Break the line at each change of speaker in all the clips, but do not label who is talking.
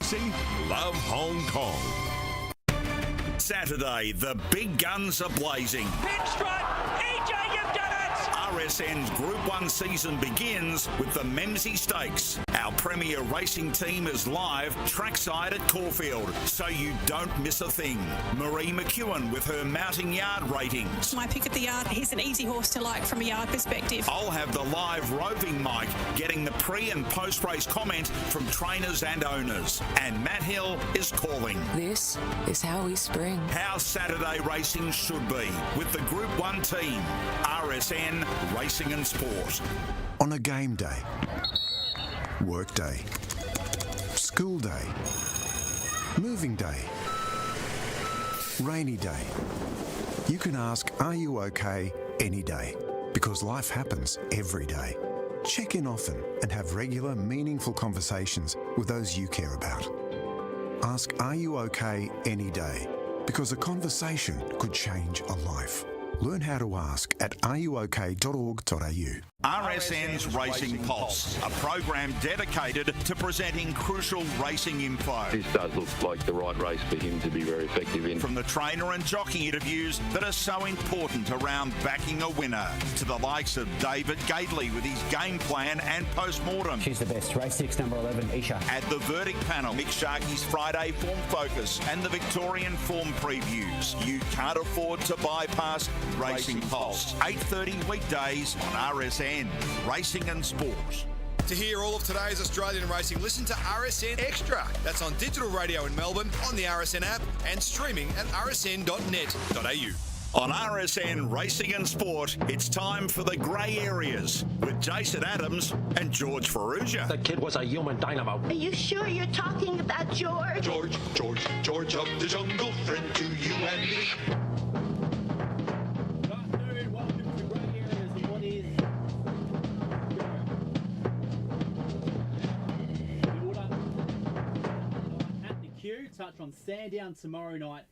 racing, love Hong Kong. Saturday, the big guns are blazing.
Pinstripe, EJ, you've done it!
RSN's Group 1 season begins with the Memsie Stakes. Our premier racing team is live trackside at Caulfield, so you don't miss a thing. Marie McEwen with her mounting yard ratings.
My pick at the yard, he's an easy horse to like from a yard perspective.
I'll have the live roving mic, getting the pre- and post-race comment from trainers and owners. And Matt Hill is calling.
This is how we spring.
How Saturday racing should be with the Group 1 team. RSN Racing and Sport.
On a game day, work day, school day, moving day, rainy day. You can ask, are you okay, any day? Because life happens every day. Check in often and have regular, meaningful conversations with those you care about. Ask, are you okay, any day? Because a conversation could change a life. Learn how to ask at areyouok.org.au.
RSN's Racing Pulse, a program dedicated to presenting crucial racing info.
This does look like the right race for him to be very effective in.
From the trainer and jockey interviews that are so important around backing a winner, to the likes of David Gately with his game plan and post-mortem.
She's the best. Race 6, number 11, Isha.
At the verdict panel, Mick Sharkey's Friday form focus and the Victorian form previews. You can't afford to bypass Racing Pulse. 8:30 weekdays on RSN. Racing and Sport.
To hear all of today's Australian racing, listen to RSN Extra. That's on digital radio in Melbourne, on the RSN app, and streaming at rsn.net.au.
On RSN Racing and Sport, it's time for the grey areas with Jason Adams and George Ferrugia.
The kid was a human dynamo.
Are you sure you're talking about George?
George of the jungle, friend to you and me.
Touch on Sandown tomorrow night.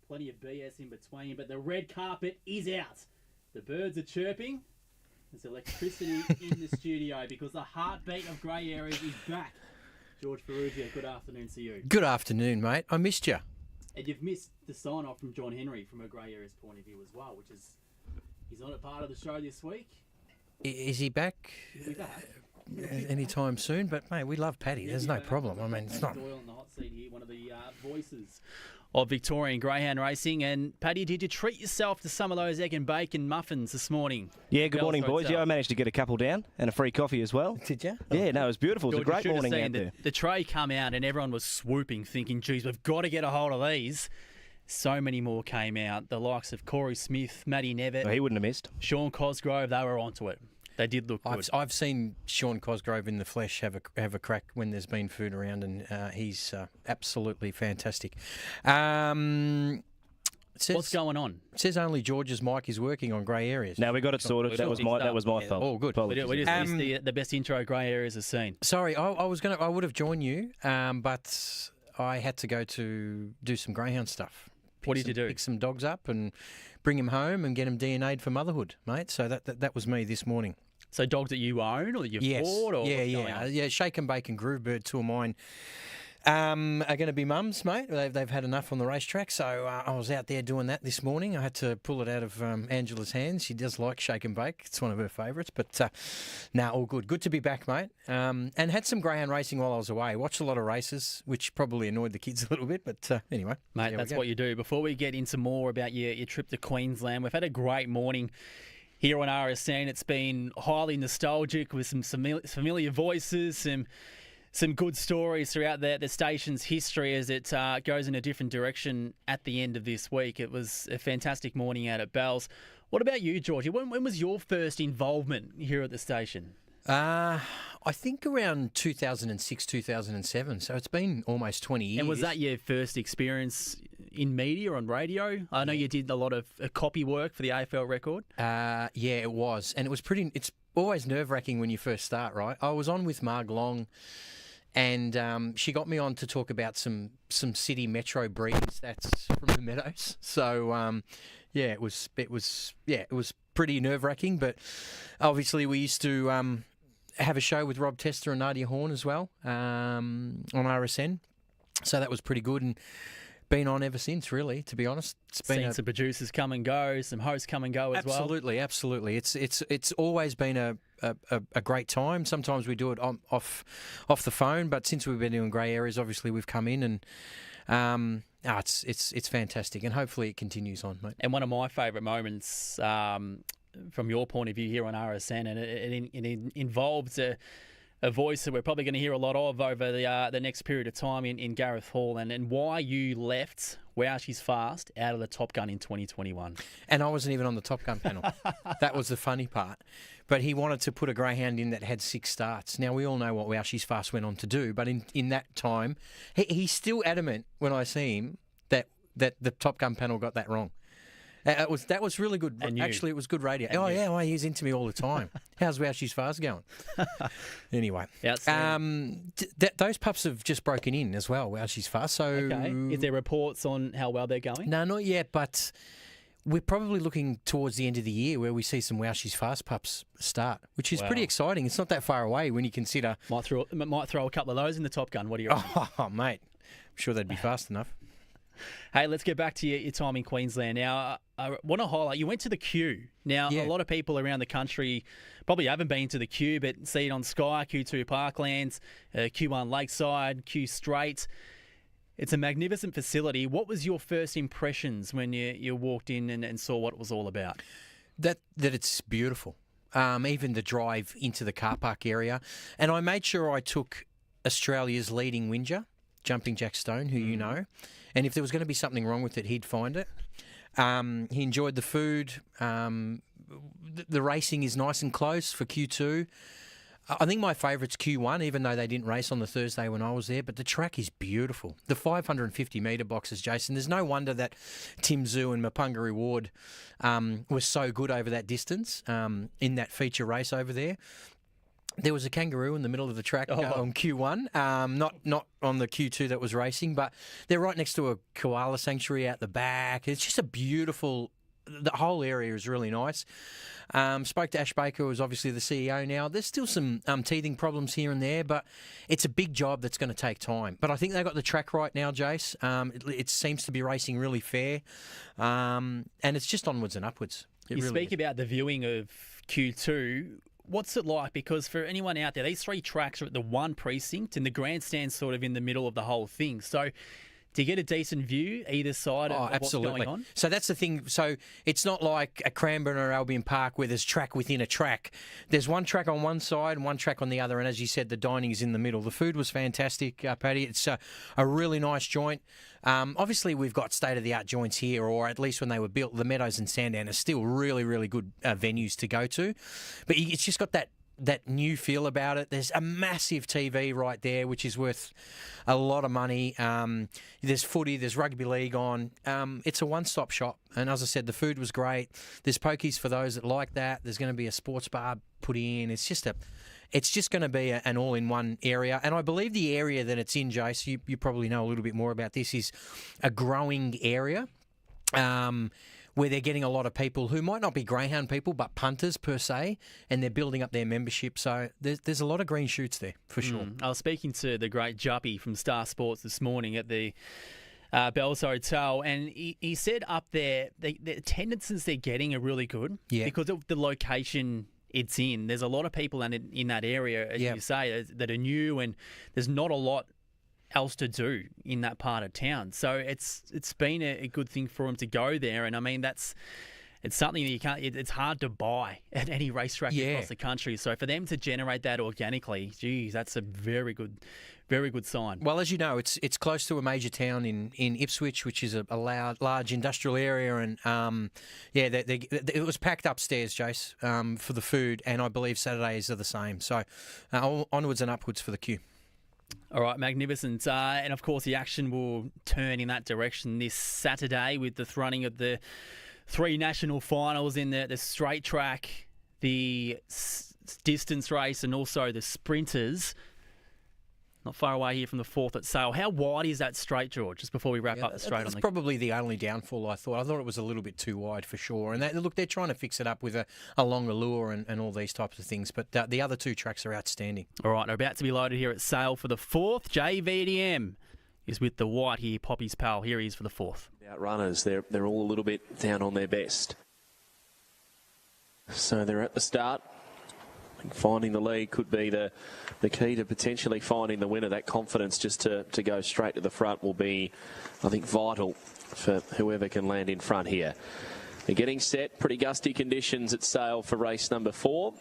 Plenty of BS in between, but the red carpet is out. The birds are chirping. There's electricity in the studio because the heartbeat of grey areas is back. George Ferrugia, good afternoon to you.
Good afternoon, mate. I missed you.
And you've missed the sign-off from John Henry from a grey areas point of view as well, which is he's not a part of the show this week.
Is he back?
He'll be back.
Anytime soon, but mate, we love Paddy. There's no problem. I mean, it's not.
Doyle on the hot seat here, one of the voices of Victorian greyhound racing. And Paddy, did you treat yourself to some of those egg and bacon muffins this morning?
Yeah, good morning, boys. Yeah, I managed to get a couple down and a free coffee as well.
Did you?
Yeah, no, it was beautiful. It was a great morning out there.
The tray come out and everyone was swooping, thinking, geez, we've got to get a hold of these. So many more came out. The likes of Corey Smith, Matty Nevitt.
Well, he wouldn't have missed.
Sean Cosgrove, they were onto it. They did look good.
I've seen Sean Cosgrove in the flesh have a crack when there's been food around, and he's absolutely fantastic.
What's going on?
It says only George's mic is working on grey areas.
No, we got it sorted. That was my fault.
Oh, good.
We just missed the best intro grey areas has seen.
Sorry, I would have joined you, but I had to go to do some greyhound stuff.
What did you do?
Pick some dogs up and bring them home and get them DNA'd for motherhood, mate. So that was me this morning.
So dogs that you own or that you've bought? Or
yeah. Shake and Bake and Groovebird, two of mine, are going to be mums, mate. They've had enough on the racetrack, so I was out there doing that this morning. I had to pull it out of Angela's hands. She does like Shake and Bake. It's one of her favourites. But all good. Good to be back, mate. And had some greyhound racing while I was away. Watched a lot of races, which probably annoyed the kids a little bit. But anyway.
Mate, that's what you do. Before we get into more about your trip to Queensland, we've had a great morning here on RSN. It's been highly nostalgic with some familiar voices, some good stories throughout the station's history as it goes in a different direction at the end of this week. It was a fantastic morning out at Bells. What about you, Georgie? When was your first involvement here at the station?
I think around 2006, 2007. So it's been almost 20 years.
And was that your first experience in media on radio? I know you did a lot of copy work for the AFL record.
Yeah, it was. And it was it's always nerve-wracking when you first start, right? I was on with Marg Long, and she got me on to talk about some city metro breeds that's from the Meadows. So, it was pretty nerve-wracking. But obviously we used to have a show with Rob Tester and Nadia Horn as well on RSN. So that was pretty good, and been on ever since, really, to be honest. It's been
Seen some producers come and go, some hosts come and go as well.
Absolutely. It's always been a great time. Sometimes we do it off the phone, but since we've been doing grey areas, obviously we've come in and it's fantastic, and hopefully it continues on, mate.
And one of my favourite moments from your point of view here on RSN, and it involves a voice that we're probably going to hear a lot of over the next period of time in Gareth Hall, and why you left Wow She's Fast out of the Top Gun in 2021.
And I wasn't even on the Top Gun panel. That was the funny part. But he wanted to put a greyhound in that had 6 starts. Now, we all know what Wow She's Fast went on to do, but in that time, he's still adamant when I see him that the Top Gun panel got that wrong. That was really good. Actually, it was good radio. Well, he's into me all the time. How's Wow She's Fast going? Anyway, those pups have just broken in as well. Wow She's Fast. So,
okay. Is there reports on how well they're going?
No, not yet. But we're probably looking towards the end of the year where we see some Wow She's Fast pups start, which is pretty exciting. It's not that far away when you consider.
Might throw a couple of those in the Top Gun. What do you reckon?
Oh, mate, I'm sure they'd be fast enough.
Hey, let's get back to your time in Queensland. Now, I want to highlight, you went to the Q. Now, a lot of people around the country probably haven't been to the Q, but see it on Sky, Q2 Parklands, Q1 Lakeside, Q Straight. It's a magnificent facility. What was your first impressions when you walked in and saw what it was all about?
That it's beautiful. Even the drive into the car park area. And I made sure I took Australia's leading whinger, Jumping Jack Stone, who you know. And if there was going to be something wrong with it, he'd find it. He enjoyed the food. The racing is nice and close for Q2. I think my favourite's Q1, even though they didn't race on the Thursday when I was there. But the track is beautiful. The 550-metre boxes, Jason. There's no wonder that Tim Zhu and Mapunga Reward were so good over that distance in that feature race over there. There was a kangaroo in the middle of the track on Q1, not on the Q2 that was racing, but they're right next to a koala sanctuary out the back. It's just a beautiful. The whole area is really nice. Spoke to Ash Baker, who's obviously the CEO now. There's still some teething problems here and there, but it's a big job that's going to take time. But I think they got the track right now, Jace. It seems to be racing really fair, and it's just onwards and upwards.
You speak about the viewing of Q2. What's it like? Because for anyone out there, these 3 tracks are at the one precinct and the grandstand's sort of in the middle of the whole thing. So do you get a decent view either side of what's going on?
So that's the thing. So it's not like a Cranbourne or Albion Park where there's track within a track. There's one track on one side and one track on the other. And as you said, the dining is in the middle. The food was fantastic, Paddy. It's a really nice joint. Obviously, we've got state-of-the-art joints here, or at least when they were built, the Meadows and Sandown are still really, really good venues to go to. But it's just got that new feel about it. There's a massive TV right there, which is worth a lot of money. There's footy, there's rugby league on. It's a one-stop shop. And as I said, the food was great. There's pokies for those that like that. There's going to be a sports bar put in. It's just going to be an all-in-one area. And I believe the area that it's in, Jace, you probably know a little bit more about this, is a growing area. Where they're getting a lot of people who might not be greyhound people, but punters per se, and they're building up their membership. So there's a lot of green shoots there, for sure.
I was speaking to the great Juppy from Star Sports this morning at the Bells Hotel, and he said up there the attendances they're getting are really good because of the location it's in. There's a lot of people in that area, as you say, that are new, and there's not a lot else to do in that part of town. So it's been a good thing for them to go there. And I mean, it's something that you can't. It's hard to buy at any racetrack across the country. So for them to generate that organically, geez, that's a very good sign.
Well, as you know, it's close to a major town in Ipswich, which is a large industrial area, and it was packed upstairs, Jace, for the food, and I believe Saturdays are the same. So onwards and upwards for the Q.
All right, magnificent. And, of course, the action will turn in that direction this Saturday with the running of the 3 national finals in the straight track, the distance race, and also the sprinters. Not far away here from the 4th at Sale. How wide is that straight, George, just before we wrap up the straight?
That's probably the only downfall, I thought. I thought it was a little bit too wide for sure. And they're trying to fix it up with a longer lure and all these types of things. But the other 2 tracks are outstanding.
All right, they're about to be loaded here at Sale for the 4th JVDM is with the white here, Poppy's Pal. Here he is for the fourth.
Runners, they're all a little bit down on their best. So they're at the start. Finding the lead could be the key to potentially finding the winner. That confidence just to go straight to the front will be, I think, vital for whoever can land in front here. They're getting set. Pretty gusty conditions at Sale for race number 4.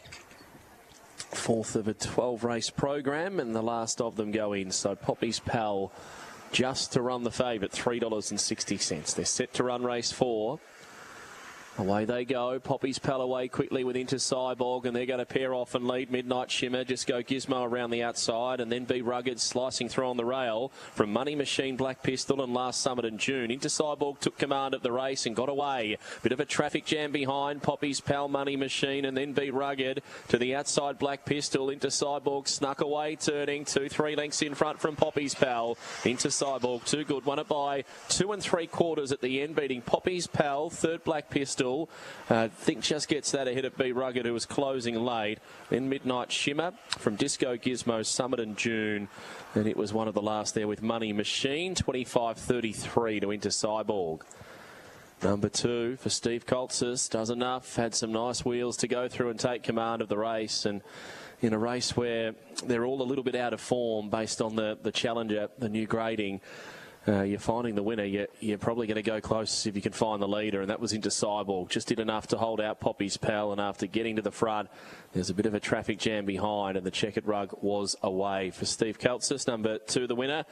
Fourth of a 12-race program, and the last of them go in. So Poppy's Pal just to run the favourite, $3.60. They're set to run race 4. Away they go. Poppy's Pal away quickly with Into Cyborg, and they're going to pair off and lead Midnight Shimmer. Just go Gizmo around the outside, and then Be Rugged slicing through on the rail from Money Machine, Black Pistol, and Last Summit in June. Into Cyborg took command of the race and got away. Bit of a traffic jam behind Poppy's Pal, Money Machine, and then Be Rugged to the outside. Black Pistol. Into Cyborg snuck away, turning 2-3 lengths in front from Poppy's Pal. Into Cyborg, too good. Won it by 2 3/4 at the end, beating Poppy's Pal. Third, Black Pistol. I think just gets that ahead of Be Rugged, who was closing late. Then Midnight Shimmer from Disco Gizmo, Summit in June. And it was one of the last there with Money Machine, 25.33 to Into Cyborg. Number 2 for Steve Coltzis, does enough, had some nice wheels to go through and take command of the race. And in a race where they're all a little bit out of form based on the Challenger, the new grading, you're finding the winner. You're probably going to go close if you can find the leader, and that was Into Cyborg. Just did enough to hold out Poppy's Pal, and after getting to the front, there's a bit of a traffic jam behind, and the checkered rug was away for Steve Coltzis. Number 2, the winner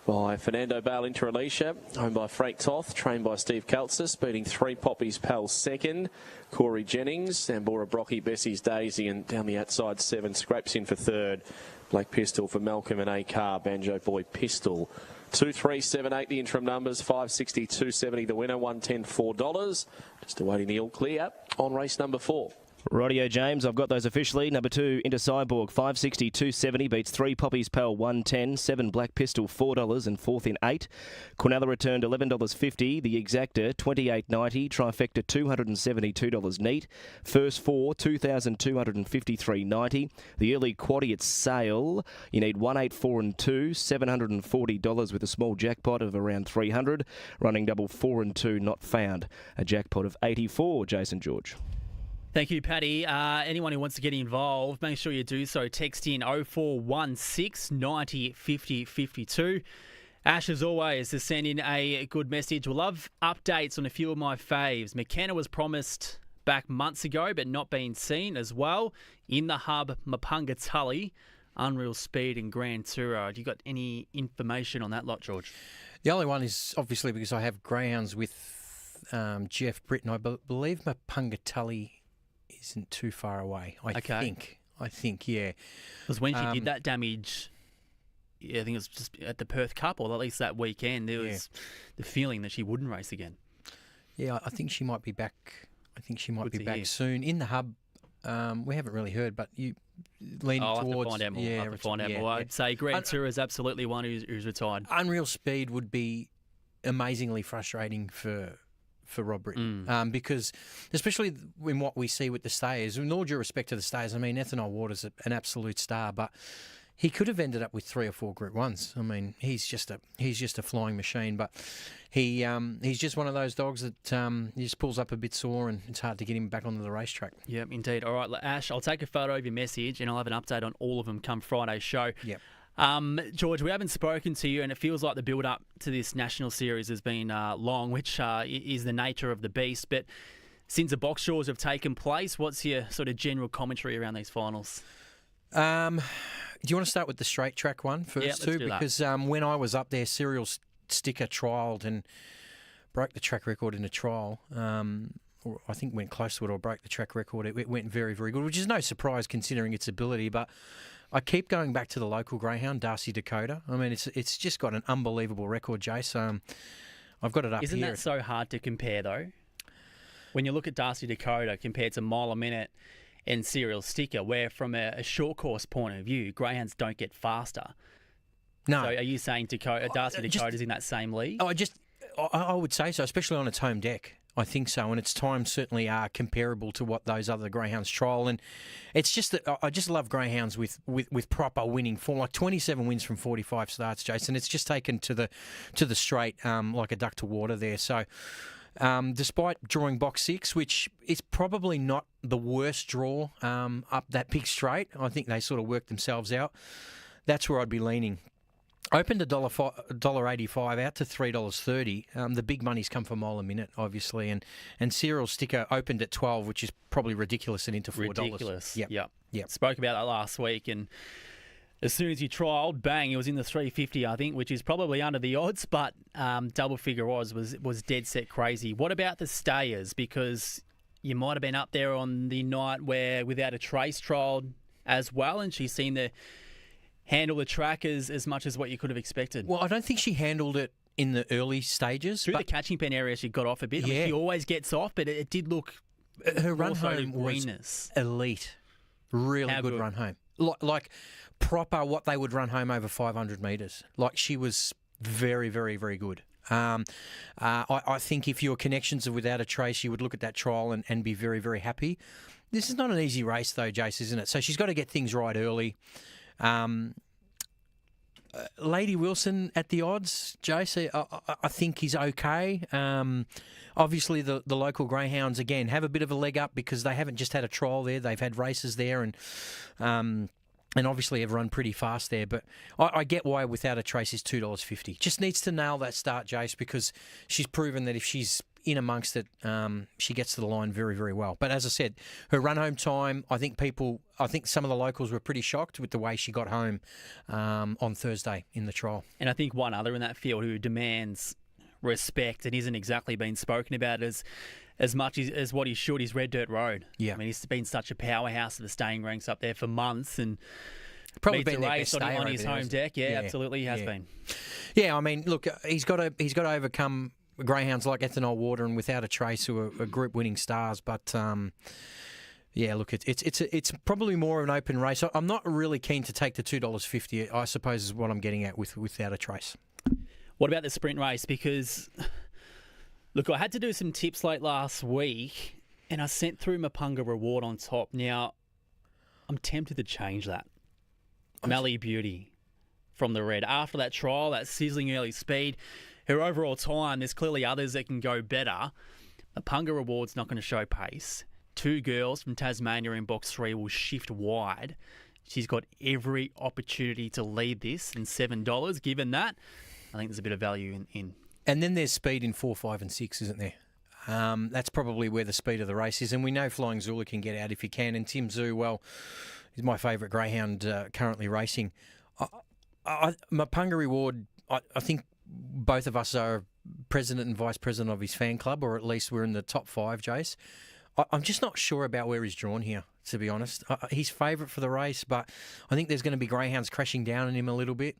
by Fernando Bale Inter Alicia, owned by Frank Toth, trained by Steve Coltzis, beating 3 Poppy's Pal second. Corey Jennings, Sambora Brocky, Bessie's Daisy, and down the outside 7 scrapes in for third. Black Pistol for Malcolm and A Car, Banjo Boy Pistol. 2-3-7-8 the interim numbers, 560, 270 the winner, $110, $4. Just awaiting the all clear on race number 4.
Rightio, James. I've got those officially. Number 2, Into Cyborg, 560, 270, beats 3 Poppy's Pal, 110, 7 Black Pistol, $4, and fourth in 8. Quinella returned $11.50. The Exactor, $28.90. Trifecta, $272 neat. First 4, $2,253.90. The early quaddie at Sale, you need 184 and 2, $740 with a small jackpot of around $300. Running double 4 and 2, not found. A jackpot of 84, Jason George.
Thank you, Paddy. Anyone who wants to get involved, make sure you do so. Text in 0416 90 50 52. Ash, as always, has sent in a good message. We'll love updates on a few of my faves. McKenna was promised back months ago, but not been seen as well. In the Hub, Mapunga Tully, Unreal Speed and Grand Tour. Have you got any information on that lot, George?
The only one is obviously because I have greyhounds with Jeff Britton. I believe Mapunga Tully isn't too far away. I think, yeah.
Because when she did that damage, I think it was just at the Perth Cup, or at least that weekend, there was the feeling that she wouldn't race again.
Yeah, I think she might be back. I think she might be back soon. In the Hub, we haven't really heard, but you lean towards...
I'll have to find out more.
Yeah,
I'll have to find out more. I'd say Grand Tour is absolutely one who's retired.
Unreal Speed would be amazingly frustrating for Rob Britton, because especially in what we see with the stayers, with all due respect to the stayers, I mean, Ethanol Waters an absolute star, but he could have ended up with 3 or 4 Group 1s. I mean, he's just a flying machine, but he's just one of those dogs that he just pulls up a bit sore, and it's hard to get him back onto the racetrack.
Yep, indeed. All right, Ash, I'll take a photo of your message, and I'll have an update on all of them come Friday's show.
Yep.
George, we haven't spoken to you, and it feels like the build-up to this national series has been long, which is the nature of the beast. But since the box draws have taken place, what's your sort of general commentary around these finals?
Do you want to start with the straight track one first, too? Because when I was up there, Serial Sticker trialled and broke the track record in a trial. Or I think went close to it or broke the track record. It went very, very good, which is no surprise considering its ability, but I keep going back to the local greyhound, Darcy Dakota. I mean, it's just got an unbelievable record, Jace. I've got it up here.
Isn't that so hard to compare, though? When you look at Darcy Dakota compared to Mile a Minute and Serial Sticker, where from a short course point of view, greyhounds don't get faster.
No.
So are you saying Darcy Dakota's in that same league?
I would say so, especially on its home deck. I think so, and its times certainly are comparable to what those other greyhounds trial. And it's just that I just love greyhounds with proper winning form, like 27 wins from 45 starts, Jason. It's just taken to the straight like a duck to water there. So despite drawing box 6, which is probably not the worst draw up that big straight, I think they sort of worked themselves out. That's where I'd be leaning. Opened $1.85 out to $3.30. The big money's come for mile a minute, obviously, and Cyril Sticker opened at 12, which is probably ridiculous and into $4.
Ridiculous.
Yep.
Spoke about that last week, and as soon as he trialled, bang, it was in the 350, I think, which is probably under the odds, but double figure odds was dead set crazy. What about the stayers? Because you might have been up there on the night where Without a Trace trialled as well, and she seemed to handle the track as much as what you could have expected.
Well, I don't think she handled it in the early stages.
Through the catching pen area, she got off a bit.
Yeah.
I mean, she always gets off, but it did look...
Her run home was elite. Really good run home. Like proper what they would run home over 500 metres. Like she was very, very, very good. I think if your connections are Without a Trace, you would look at that trial and be very, very happy. This is not an easy race though, Jace, isn't it? So she's got to get things right early. Lady Wilson at the odds, Jace, I think he's okay. Obviously, the local greyhounds, again, have a bit of a leg up because they haven't just had a trial there. They've had races there and obviously have run pretty fast there. But I get why Without a Trace is $2.50. Just needs to nail that start, Jace, because she's proven that if she's in amongst it, she gets to the line very, very well. But as I said, her run home time, I think some of the locals were pretty shocked with the way she got home on Thursday in the trial.
And I think one other in that field who demands respect and isn't exactly being spoken about as much as what he should is Red Dirt Road.
Yeah.
I mean, he's been such a powerhouse of the staying ranks up there for months and
probably
beats
been
a
their
race
best stayer
on his
over there,
home deck. Yeah, absolutely, he has been.
Yeah, I mean, look, he's got to overcome greyhounds like Ethanol Water and Without a Trace, who are group winning stars. But yeah, look, it's probably more of an open race. I'm not really keen to take the $2.50. I suppose is what I'm getting at with Without a Trace.
What about the sprint race? Because look, I had to do some tips late last week, and I sent through Mapunga Reward on top. Now, I'm tempted to change that. Mallee Beauty from the red. After that trial, that sizzling early speed, her overall time, there's clearly others that can go better. Mapunga Reward's not going to show pace. 2 girls from Tasmania in box 3 will shift wide. She's got every opportunity to lead this, and $7. Given that, I think there's a bit of value in.
And then there's speed in 4, 5 and 6, isn't there? That's probably where the speed of the race is. And we know Flying Zulu can get out if he can. And Tim Zoo, well, he's my favourite greyhound currently racing. Mapunga Reward, I think both of us are president and vice president of his fan club, or at least we're in the top 5, Jace. I'm just not sure about where he's drawn here, to be honest. He's favourite for the race, but I think there's going to be greyhounds crashing down on him a little bit.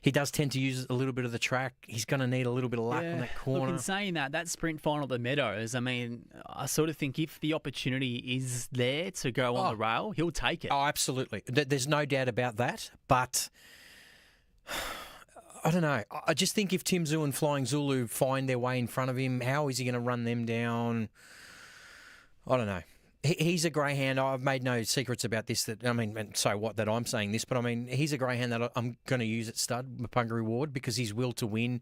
He does tend to use a little bit of the track. He's going to need a little bit of luck on that corner.
Look, in saying that sprint final at the Meadows, I mean, I sort of think if the opportunity is there to go on the rail, he'll take it.
Oh, absolutely. There's no doubt about that, but I don't know. I just think if Tim Zoo and Flying Zulu find their way in front of him, how is he going to run them down? I don't know. He's a greyhound. I've made no secrets about this. So what that I'm saying this, but I mean, he's a greyhound that I'm going to use at stud, Mapunga Reward, because his will to win,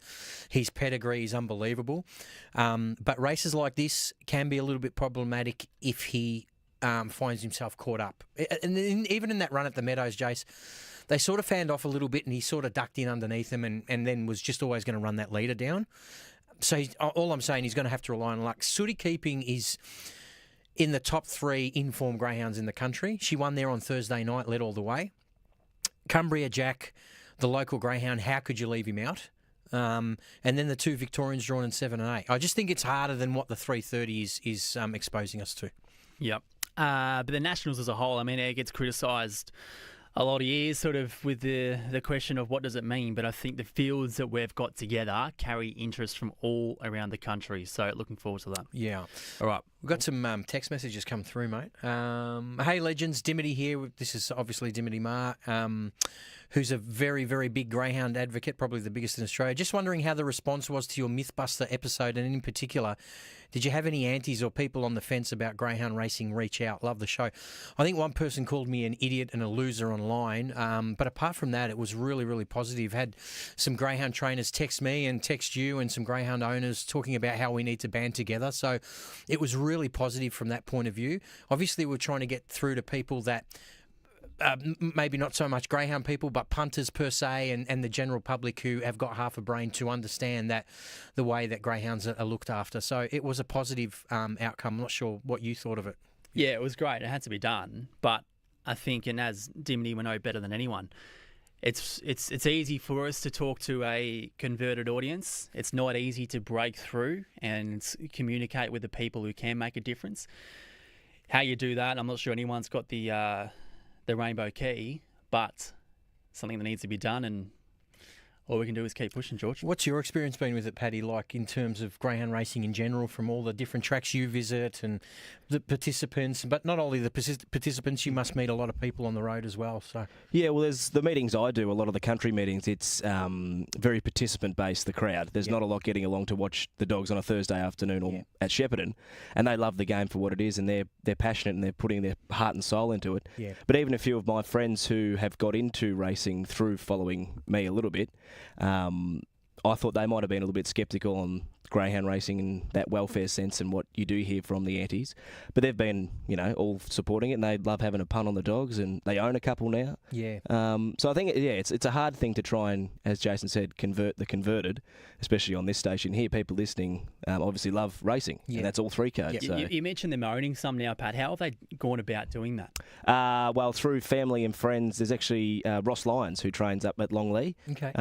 his pedigree is unbelievable. But races like this can be a little bit problematic if he finds himself caught up. And even in that run at the Meadows, Jace, they sort of fanned off a little bit and he sort of ducked in underneath them and then was just always going to run that leader down. So all I'm saying, he's going to have to rely on luck. Sooty Keeping is in the top 3 in-form greyhounds in the country. She won there on Thursday night, led all the way. Cumbria Jack, the local greyhound, how could you leave him out? And then the 2 Victorians drawn in 7 and 8. I just think it's harder than what the 330 is exposing us to.
Yep. But the Nationals as a whole, I mean, it gets criticised a lot of years sort of with the question of what does it mean, but I think the fields that we've got together carry interest from all around the country, so looking forward to that.
Yeah.
All right.
We've got some text messages come through, mate. Hey, legends, Dimity here. This is obviously Dimity Ma. who's a very, very big greyhound advocate, probably the biggest in Australia. Just wondering how the response was to your Mythbuster episode, and in particular, did you have any antis or people on the fence about greyhound racing reach out? Love the show. I think one person called me an idiot and a loser online, but apart from that, it was really, really positive. Had some greyhound trainers text me and text you, and some greyhound owners talking about how we need to band together. So it was really positive from that point of view. Obviously, we're trying to get through to people that maybe not so much greyhound people, but punters per se, and the general public who have got half a brain to understand that the way that greyhounds are looked after. So it was a positive outcome. I'm not sure what you thought of it.
Yeah, it was great. It had to be done. But I think, and as Dimity will know better than anyone, it's easy for us to talk to a converted audience. It's not easy to break through and communicate with the people who can make a difference. How you do that, I'm not sure anyone's got the rainbow key, but something that needs to be done, and all we can do is keep pushing, George.
What's your experience been with it, Paddy, like in terms of greyhound racing in general, from all the different tracks you visit and the participants, but not only the participants, you must meet a lot of people on the road as well. So
yeah, well, there's the meetings I do, a lot of the country meetings, it's very participant-based, the crowd. There's not a lot getting along to watch the dogs on a Thursday afternoon or at Shepparton, and they love the game for what it is, and they're passionate and they're putting their heart and soul into it.
Yeah.
But even a few of my friends who have got into racing through following me a little bit, I thought they might have been a little bit sceptical on greyhound racing and that welfare sense and what you do hear from the antis. But they've been, all supporting it, and they love having a punt on the dogs, and they own a couple now.
Yeah.
So I think, it's a hard thing to try and, as Jason said, convert the converted, especially on this station here. People listening obviously love racing, and that's all three codes.
Yeah.
So.
You mentioned them owning some now, Pat. How have they gone about doing that?
Well, through family and friends. There's actually Ross Lyons, who trains up at Longlee.
Okay.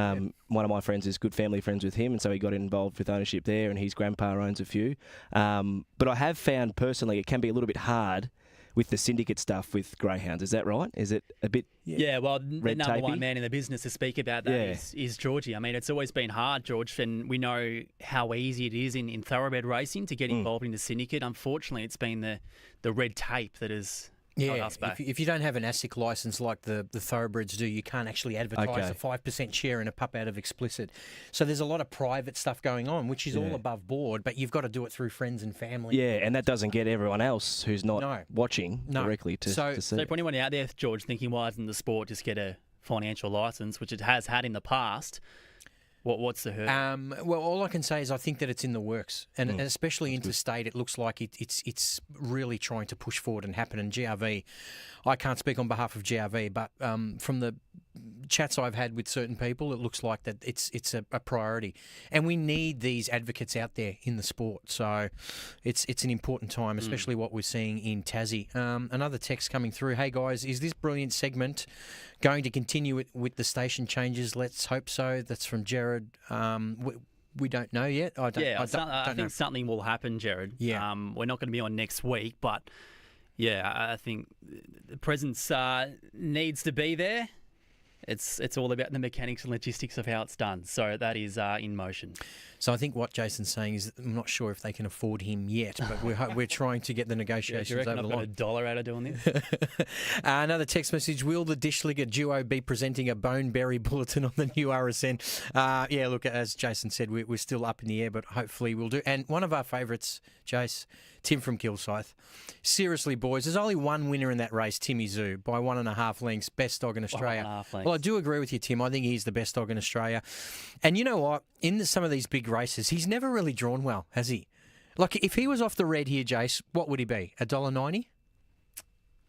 One of my friends is good family friends with him, and so he got involved with ownership there, and his grandpa owns a few. But I have found personally it can be a little bit hard with the syndicate stuff with greyhounds. Is that right? Is it a bit
the number
tapey?
one man in the business to speak about that is Georgie. I mean, it's always been hard, George, and we know how easy it is in thoroughbred racing to get involved in the syndicate. Unfortunately, it's been the red tape that has held us back.
If you don't have an ASIC licence like the thoroughbreds do, you can't actually advertise a 5% share in a pup out of explicit. So there's a lot of private stuff going on, which is all above board, but you've got to do it through friends and family.
Yeah, and that doesn't get everyone else who's not watching directly to see.
So for anyone out there, George, thinking, why doesn't the sport just get a financial licence, which it has had in the past? What's the hurdle?
Well, all I can say is I think that it's in the works, and especially interstate, it looks like it's really trying to push forward and happen. And GRV, I can't speak on behalf of GRV, but from the chats I've had with certain people, it looks like that it's a priority, and we need these advocates out there in the sport. So it's an important time, especially what we're seeing in Tassie. Another text coming through. Hey guys, is this brilliant segment going to continue with the station changes? Let's hope so. That's from Jared. We don't know yet. I
think something will happen, Jared.
Yeah.
We're not going to be on next week, but I think the presence needs to be there. It's all about the mechanics and logistics of how it's done. So that is in motion.
So I think what Jason's saying is, I'm not sure if they can afford him yet, but we're trying to get the negotiations over the line.
I've got $1 out of doing this.
Another text message: will the Dishlinger duo be presenting a Boneberry bulletin on the new RSN? Look, as Jason said, we're still up in the air, but hopefully we'll do. And one of our favourites, Jace, Tim from Kilsyth. Seriously, boys, there's only one winner in that race, Timmy Zoo, by 1.5 lengths, best dog in Australia. Well, I do agree with you, Tim. I think he's the best dog in Australia. And you know what? In some of these big races, he's never really drawn well, has he? Like, if he was off the red here, Jace, what would he be? $1.90?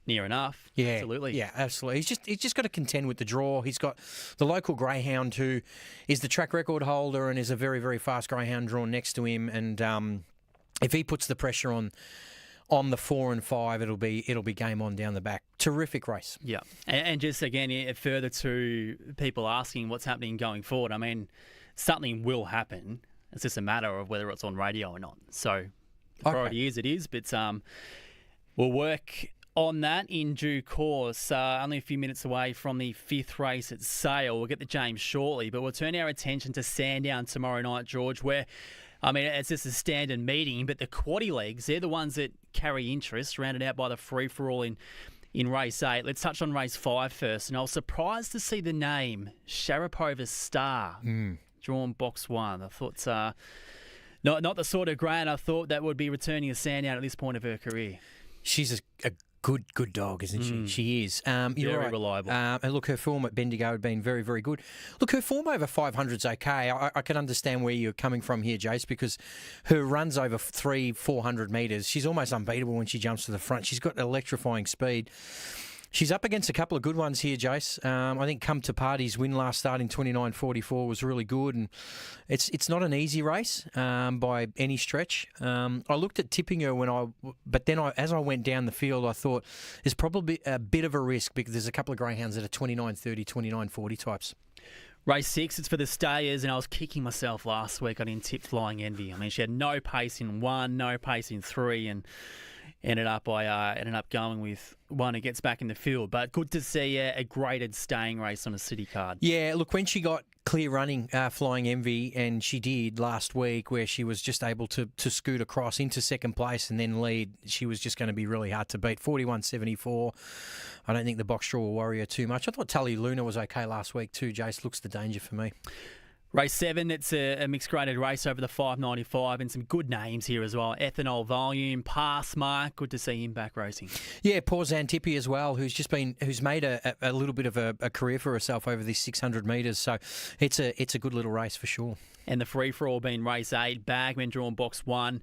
Near enough.
Yeah,
absolutely.
Yeah, absolutely. He's just got to contend with the draw. He's got the local greyhound who is the track record holder and is a very, very fast greyhound drawn next to him. And if he puts the pressure on the 4 and 5, it'll be game on down the back. Terrific race.
Yeah, and just again, further to people asking what's happening going forward. I mean, something will happen. It's just a matter of whether it's on radio or not. So the priority is it is, but we'll work on that in due course. Only a few minutes away from the 5th race at Sale. We'll get to James shortly, but we'll turn our attention to Sandown tomorrow night, George, where, I mean, it's just a standard meeting, but the quaddie legs, they're the ones that carry interest, rounded out by the free-for-all in in race 8. Let's touch on race 5 first. And I was surprised to see the name Sharapova Star drawn box 1. I thought not the sort of grade I thought that would be returning a Sandown at this point of her career.
She's a good dog, isn't she? She is. You're
Very
right.
reliable.
And look, her form at Bendigo had been very, very good. Look, her form over 500's okay. I can understand where you're coming from here, Jace, because her runs over 400 metres, she's almost unbeatable when she jumps to the front. She's got electrifying speed. She's up against a couple of good ones here, Jace. I think Come to Party's win last start in 29.44 was really good, and it's not an easy race by any stretch. I looked at tipping her but then as I went down the field, I thought there's probably a bit of a risk because there's a couple of greyhounds that are 29.30, 29.40 types.
Race 6, it's for the stayers, and I was kicking myself last week. I didn't tip Flying Envy. I mean, she had no pace in 1, no pace in 3, and ended up going with one who gets back in the field. But good to see a graded staying race on a city card.
Yeah, look, when she got clear running, Flying Envy, and she did last week, where she was just able to scoot across into second place and then lead, she was just going to be really hard to beat. 41.74. I don't think the box draw will worry her too much. I thought Tully Luna was okay last week too, Jace. Looks the danger for me.
Race 7, it's a mixed graded race over the 595 and some good names here as well. Ethanol Volume, Pass Mark, good to see him back racing.
Yeah, poor Xantippe as well, who's made a little bit of a career for herself over these 600 metres. So it's a good little race for sure.
And the free-for-all being race 8, Bagman drawn box 1.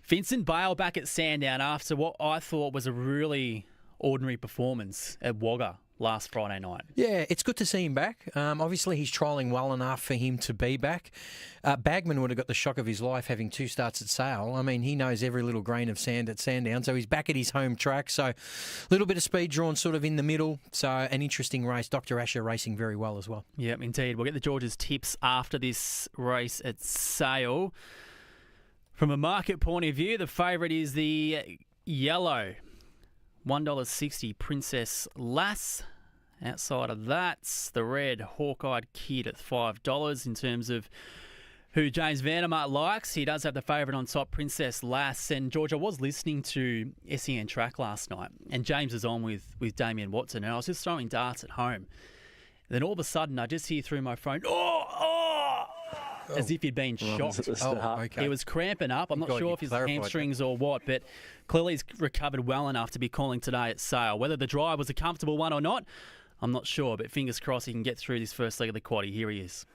Vincent Bale back at Sandown after what I thought was a really ordinary performance at Wagga last Friday night.
Yeah, it's good to see him back. Obviously, he's trialling well enough for him to be back. Bagman would have got the shock of his life having 2 starts at Sale. I mean, he knows every little grain of sand at Sandown, so he's back at his home track. So a little bit of speed drawn sort of in the middle. So an interesting race. Dr. Asher racing very well as well.
Yep, indeed. We'll get the George's tips after this race at Sale. From a market point of view, the favourite is the yellow $1.60 Princess Lass. Outside of that, the red Hawk-Eyed Kid at $5 in terms of who James Vandermark likes. He does have the favourite on top, Princess Lass. And George, I was listening to SEN Track last night, and James was on with Damien Watson, and I was just throwing darts at home. And then all of a sudden, I just hear through my phone, as if he'd been shocked.
Okay.
He was cramping up. I'm not sure if his hamstrings or what, but clearly he's recovered well enough to be calling today at Sale. Whether the drive was a comfortable one or not, I'm not sure, but fingers crossed he can get through this first leg of the quaddie. Here he is.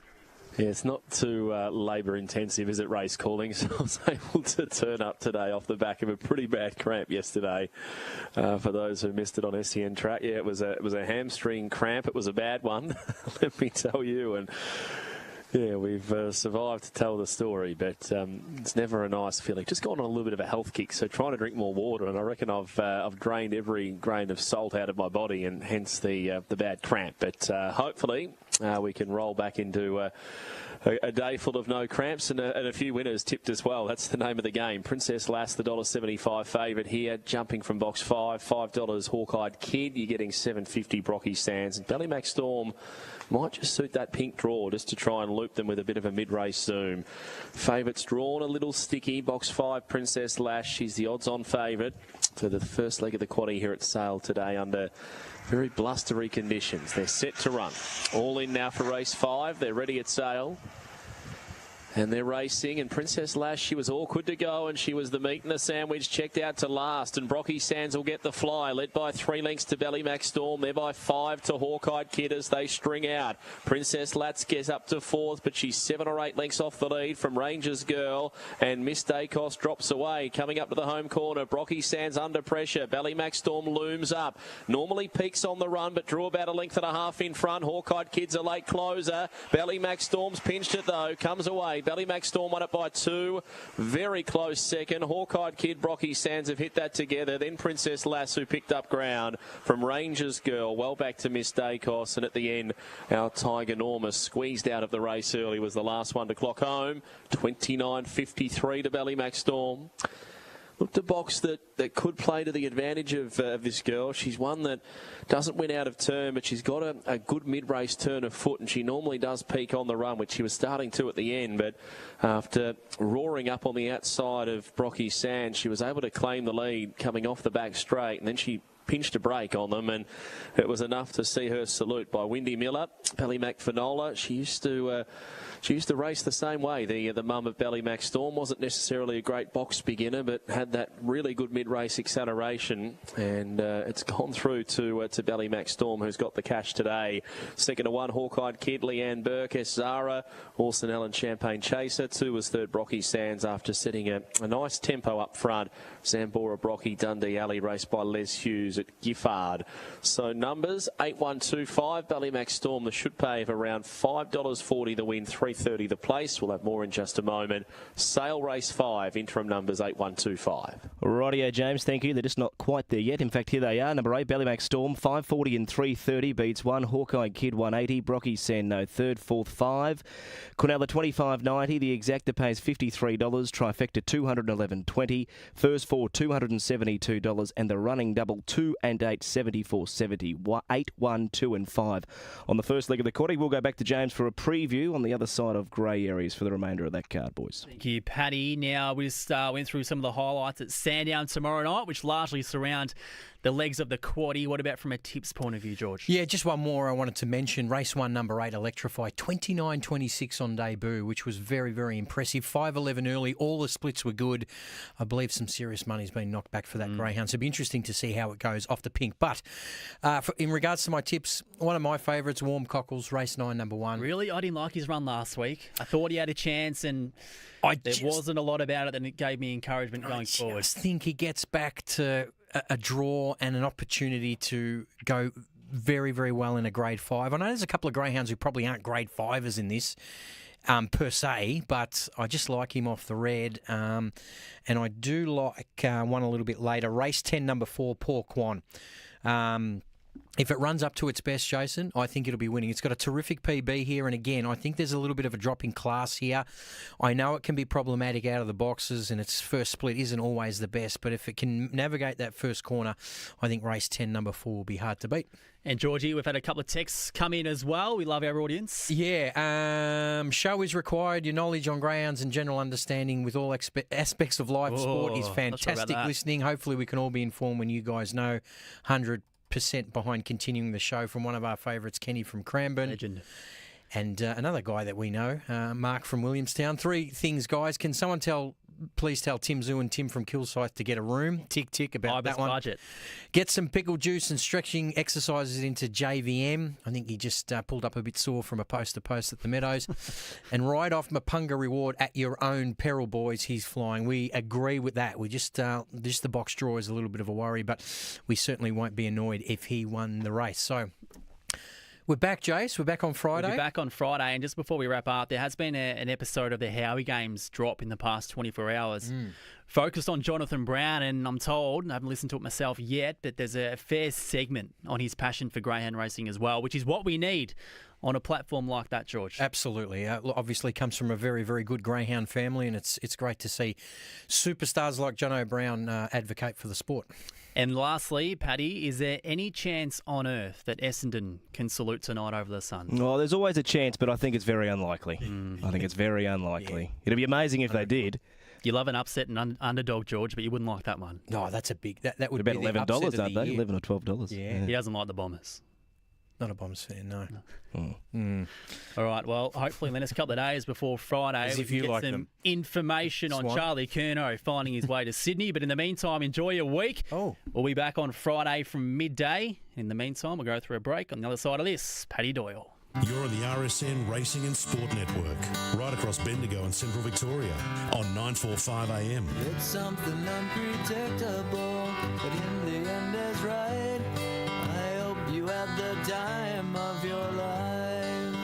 Yeah, it's not too labour intensive, is it, race calling? So I was able to turn up today off the back of a pretty bad cramp yesterday. For those who missed it on SEN Track, yeah, it was a hamstring cramp. It was a bad one, let me tell you. And yeah, we've survived to tell the story, but it's never a nice feeling. Just gone on a little bit of a health kick, so trying to drink more water, and I reckon I've drained every grain of salt out of my body, and hence the bad cramp. But hopefully we can roll back into a day full of no cramps and a few winners tipped as well. That's the name of the game. Princess Lass, the $1.75 favourite here, jumping from box 5, $5 Hawk-Eyed Kid. You're getting $7.50 Brocky Sands. And Ballymac Storm might just suit that pink draw just to try and loop them with a bit of a mid-race zoom. Favourites drawn a little sticky. Box 5, Princess Lass. She's the odds-on favourite for the first leg of the quaddie here at Sale today under very blustery conditions. They're set to run. All in now for race 5. They're ready at Sale. And they're racing, and Princess Lass, she was awkward to go, and she was the meat and the sandwich, checked out to last, and Brocky Sands will get the fly, led by 3 lengths to Ballymac Storm, they're by 5 to Hawk-Eyed Kid as they string out. Princess Lass gets up to 4th, but she's 7 or 8 lengths off the lead from Rangers Girl, and Miss Dacos drops away. Coming up to the home corner, Brocky Sands under pressure, Ballymac Storm looms up, normally peaks on the run, but drew about 1.5 lengths in front. Hawk-Eyed Kid's a late closer. Ballymac Storm's pinched it though, comes away. Ballymac Storm won it by 2. Very close second. Hawk-Eyed Kid, Brocky Sands have hit that together. Then Princess Lass, who picked up ground from Rangers Girl. Well back to Miss Dacos. And at the end, our Tiger Norma squeezed out of the race early, was the last one to clock home. 29.53 to Ballymac Storm. Looked a box that could play to the advantage of this girl. She's one that doesn't win out of turn, but she's got a good mid-race turn of foot, and she normally does peak on the run, which she was starting to at the end. But after roaring up on the outside of Brocky Sands, she was able to claim the lead coming off the back straight, and then she pinched a break on them, and it was enough to see her salute by Windy Miller. Ballymac Finola, she used to race the same way. The mum of Ballymac Storm wasn't necessarily a great box beginner, but had that really good mid-race acceleration, and it's gone through to Ballymac Storm, who's got the cash today. Second to 1, Hawkeye Kid, Leanne Burke, S. Zara, Orson Allen Champagne Chaser. 2 was third, Brocky Sands, after setting a nice tempo up front. Zambora Brocky, Dundee Alley, raced by Les Hughes at Giffard. So numbers 8125, Ballymac Storm, the should pay of around $5.40 the win, $3.30 the place. We'll have more in just a moment. Sale race 5, interim numbers 8125.
Rightio, James, thank you. They're just not quite there yet. In fact, here they are. Number 8, Ballymac Storm, 540 and 330, beats 1. Hawkeye Kid, 180. Brocky Sand, no third, fourth, 5. Quinella, 25.90. The exacta pays $53. Trifecta, $211.20. First 4, $272. And the running double, 2 and 8, $74.70. 8, 1, 2 and 5. On the first leg of the quaddie, we'll go back to James for a preview on the other side of grey areas for the remainder of that card, boys.
Thank you, Paddy. Now, we just went through some of the highlights at Sandown tomorrow night, which largely surround the legs of the quaddie. What about from a tips point of view, George?
Yeah, just one more I wanted to mention. Race 1, number 8, Electrify, 29.26 on debut, which was very, very impressive. 5.11 early. All the splits were good. I believe some serious money's been knocked back for that greyhound. So it'll be interesting to see how it goes off the pink. But in regards to my tips, one of my favourites, Warm Cockles, race 9, number 1.
Really? I didn't like his run last week. I thought he had a chance, and there wasn't a lot about it, and it gave me encouragement going forward. I just
think he gets back to a draw and an opportunity to go very, very well in a grade 5. I know there's a couple of greyhounds who probably aren't grade 5ers in this per se, but I just like him off the red. And I do like one a little bit later, race 10, number 4, Paul Kwan. If it runs up to its best, Jason, I think it'll be winning. It's got a terrific PB here, and again, I think there's a little bit of a drop in class here. I know it can be problematic out of the boxes, and its first split isn't always the best, but if it can navigate that first corner, I think race 10, number 4 will be hard to beat.
And Georgie, we've had a couple of texts come in as well. We love our audience.
Yeah, show is required. Your knowledge on greyhounds and general understanding with all aspects of live sport is fantastic listening. Hopefully we can all be informed when you guys know. 100% behind continuing the show from one of our favourites, Kenny from Cranbourne.
Legend.
And another guy that we know, Mark from Williamstown. 3 things, guys. Can someone please tell Tim Zoo and Tim from Kilsyth to get a room? Tick, tick about that one.
Budget.
Get some pickle juice and stretching exercises into JVM. I think he just pulled up a bit sore from a post-to-post at the Meadows. And ride off Mapunga Reward at your own peril, boys. He's flying. We agree with that. We just the box draw is a little bit of a worry, but we certainly won't be annoyed if he won the race. So we're back, Jace. We're back on Friday.
We'll be back on Friday. And just before we wrap up, there has been an episode of the Howie Games drop in the past 24 hours. Focused on Jonathan Brown, and I'm told, and I haven't listened to it myself yet, but there's a fair segment on his passion for greyhound racing as well, which is what we need on a platform like that, George.
Absolutely. Obviously comes from a very, very good greyhound family, and it's great to see superstars like Jono Brown advocate for the sport.
And lastly, Paddy, is there any chance on earth that Essendon can salute tonight over the Sun?
Well, there's always a chance, but I think it's very unlikely. I think it's very unlikely. Yeah. It'd be amazing if they did.
You love an upset and underdog, George, but you wouldn't like that one.
No, that's a big... That would
be
about
$11, aren't they? $11 or $12.
Yeah. He doesn't like the Bombers.
Not a Bombers fan, no.
All right, well, hopefully in the next couple of days before Friday, we can get some information on Charlie Curnow finding his way to Sydney. But in the meantime, enjoy your week. We'll be back on Friday from midday. In the meantime, we'll go through a break. On the other side of this, Paddy Doyle.
You're on the RSN Racing and Sport Network, right across Bendigo and Central Victoria, on 945 AM.
It's something unpredictable, but in the end is right. I hope you had the time of your life.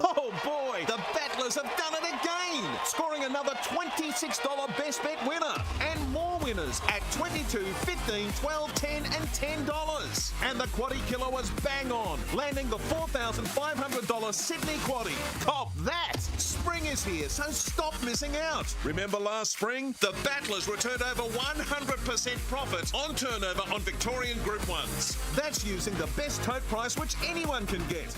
Oh boy, the Battlers have done it again, scoring another $26 best bet winner and more winners at $22, $15, $12, $10 and $10. And the Quaddie Killer was bang on, landing the $4,500 Sydney Quaddie. Cop that! Spring is here, so stop missing out. Remember last spring? The Battlers returned over 100% profit on turnover on Victorian Group 1s. That's using the best tote price which anyone can get.